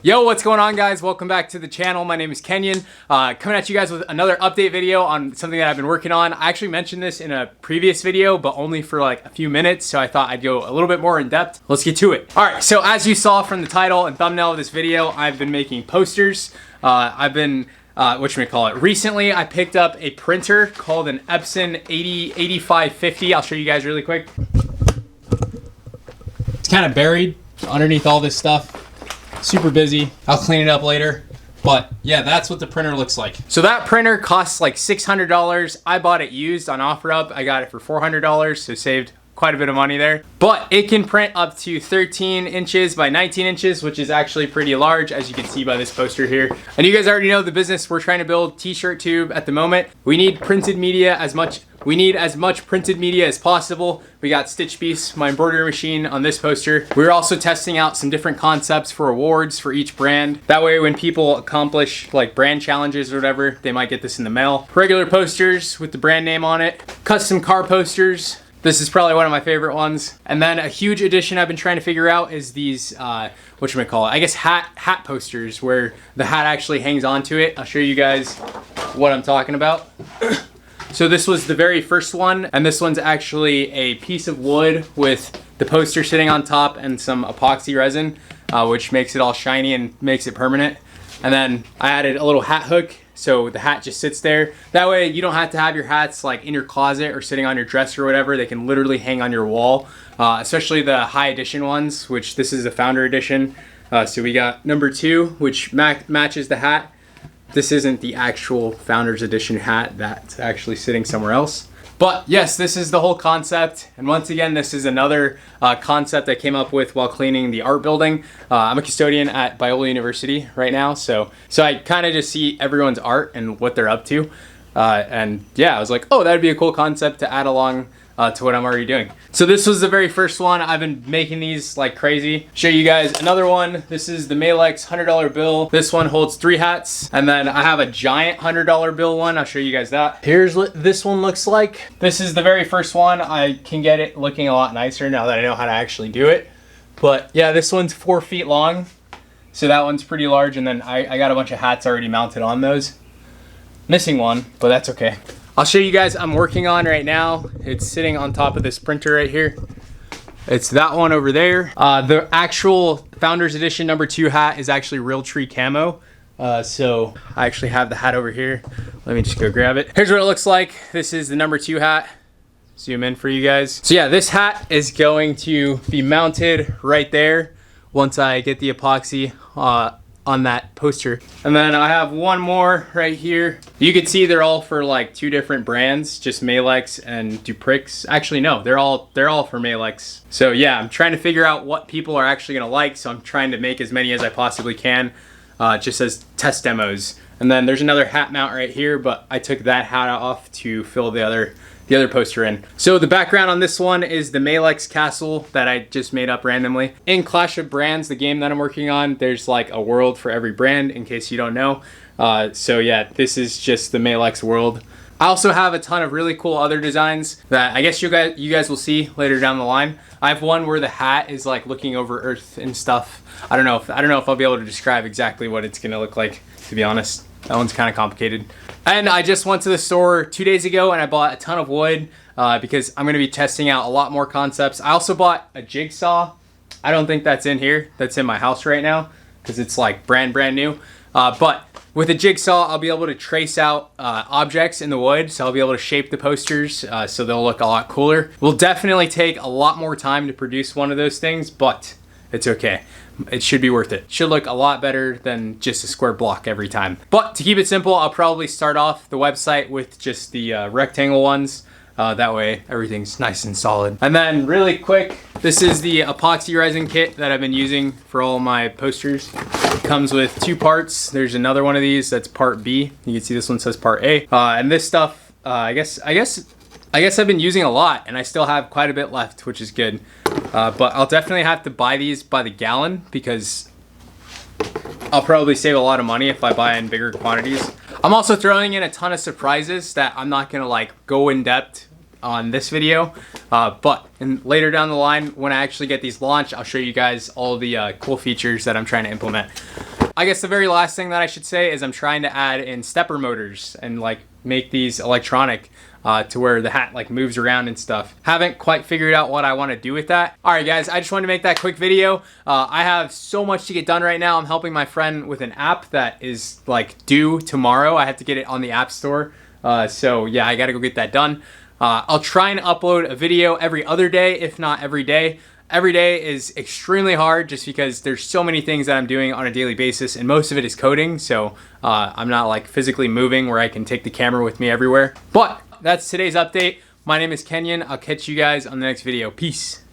Yo, what's going on, guys? Welcome back to the channel. My name is Kenyon. Coming at you guys with another update video on something that I've been working on. I actually mentioned this in a previous video, but only for like a few minutes, so I thought I'd go a little bit more in depth. Let's get to it. All right, so as you saw from the title and thumbnail of this video, I've been making posters. Recently, I picked up a printer called an Epson 8550. I'll show you guys really quick. It's kind of buried underneath all this stuff. Super busy. I'll clean it up later. But yeah, that's what the printer looks like. So that printer costs like $600. I bought it used on OfferUp. I got it for $400, so saved quite a bit of money there. But it can print up to 13 inches by 19 inches, which is actually pretty large, as you can see by this poster here. And you guys already know the business we're trying to build, t-shirt tube at the moment. We need printed media as much printed media as possible. We got Stitch Beast, my embroidery machine, on this poster. We're also testing out some different concepts for awards for each brand. That way when people accomplish like brand challenges or whatever, they might get this in the mail. Regular posters with the brand name on it. Custom car posters. This is probably one of my favorite ones. And then a huge addition I've been trying to figure out is these, I guess hat posters where the hat actually hangs onto it. I'll show you guys what I'm talking about. So this was the very first one, and this one's actually a piece of wood with the poster sitting on top and some epoxy resin, which makes it all shiny and makes it permanent. And then I added a little hat hook, so the hat just sits there. That way you don't have to have your hats like in your closet or sitting on your dresser or whatever. They can literally hang on your wall, especially the high edition ones, which this is the founder edition. So we got number 2, which matches the hat. This isn't the actual Founders Edition hat, that's actually sitting somewhere else. But yes, this is the whole concept. And once again, this is another concept I came up with while cleaning the art building. I'm a custodian at Biola University right now, so I kind of just see everyone's art and what they're up to. And yeah, I was like, oh, that'd be a cool concept to add along to what I'm already doing. So this was the very first one. I've been making these like crazy. Show you guys another one. This is the Malex $100 bill. This one holds 3 hats. And then I have a giant $100 bill one. I'll show you guys that. Here's what this one looks like. This is the very first one. I can get it looking a lot nicer now that I know how to actually do it. But yeah, this one's 4 feet long. So that one's pretty large. And then I got a bunch of hats already mounted on those. Missing one, but that's okay. I'll show you guys I'm working on right now. It's sitting on top of this printer right here. It's that one over there. The actual Founders Edition number 2 hat is actually Realtree camo. So I actually have the hat over here. Let me just go grab it. Here's what it looks like. This is the number 2 hat. Zoom in for you guys. So yeah, this hat is going to be mounted right there once I get the epoxy on that poster. And then I have one more right here. You can see they're all for like 2 different brands, just Malex and Duprix. Actually, no, they're all for Malex. So yeah, I'm trying to figure out what people are actually gonna like, so I'm trying to make as many as I possibly can, just as test demos. And then there's another hat mount right here, but I took that hat off to fill the other poster in. So the background on this one is the Malex castle that I just made up randomly. In Clash of Brands, the game that I'm working on, there's like a world for every brand, in case you don't know. So yeah, this is just the Malex world. I also have a ton of really cool other designs that I guess you guys will see later down the line. I have one where the hat is like looking over Earth and stuff. I don't know if I'll be able to describe exactly what it's gonna look like, to be honest. That one's kind of complicated. And I just went to the store 2 days ago and I bought a ton of wood because I'm gonna be testing out a lot more concepts. I also bought a jigsaw. I don't think that's in here. That's in my house right now because it's like brand new. But with a jigsaw, I'll be able to trace out objects in the wood. So I'll be able to shape the posters so they'll look a lot cooler. Will definitely take a lot more time to produce one of those things, but it's okay. It should be worth it. Should look a lot better than just a square block every time. But to keep it simple, I'll probably start off the website with just the rectangle ones. That way everything's nice and solid. And then really quick, this is the epoxy resin kit that I've been using for all my posters. It comes with 2 parts. There's another one of these that's part B. You can see this one says part A. And this stuff, I guess I've been using a lot and I still have quite a bit left, which is good. But I'll definitely have to buy these by the gallon because I'll probably save a lot of money if I buy in bigger quantities. I'm also throwing in a ton of surprises that I'm not gonna like go in depth on this video, but later down the line when I actually get these launched, I'll show you guys all the cool features that I'm trying to implement. I guess the very last thing that I should say is I'm trying to add in stepper motors and like make these electronic to where the hat like moves around and stuff. Haven't quite figured out what I want to do with that. All right, guys, I just wanted to make that quick video. I have so much to get done right now. I'm helping my friend with an app that is like due tomorrow. I have to get it on the App Store. So yeah, I got to go get that done. I'll try and upload a video every other day, if not every day. Every day is extremely hard just because there's so many things that I'm doing on a daily basis, and most of it is coding, so I'm not like physically moving where I can take the camera with me everywhere. But that's today's update. My name is Kenyon. I'll catch you guys on the next video. Peace.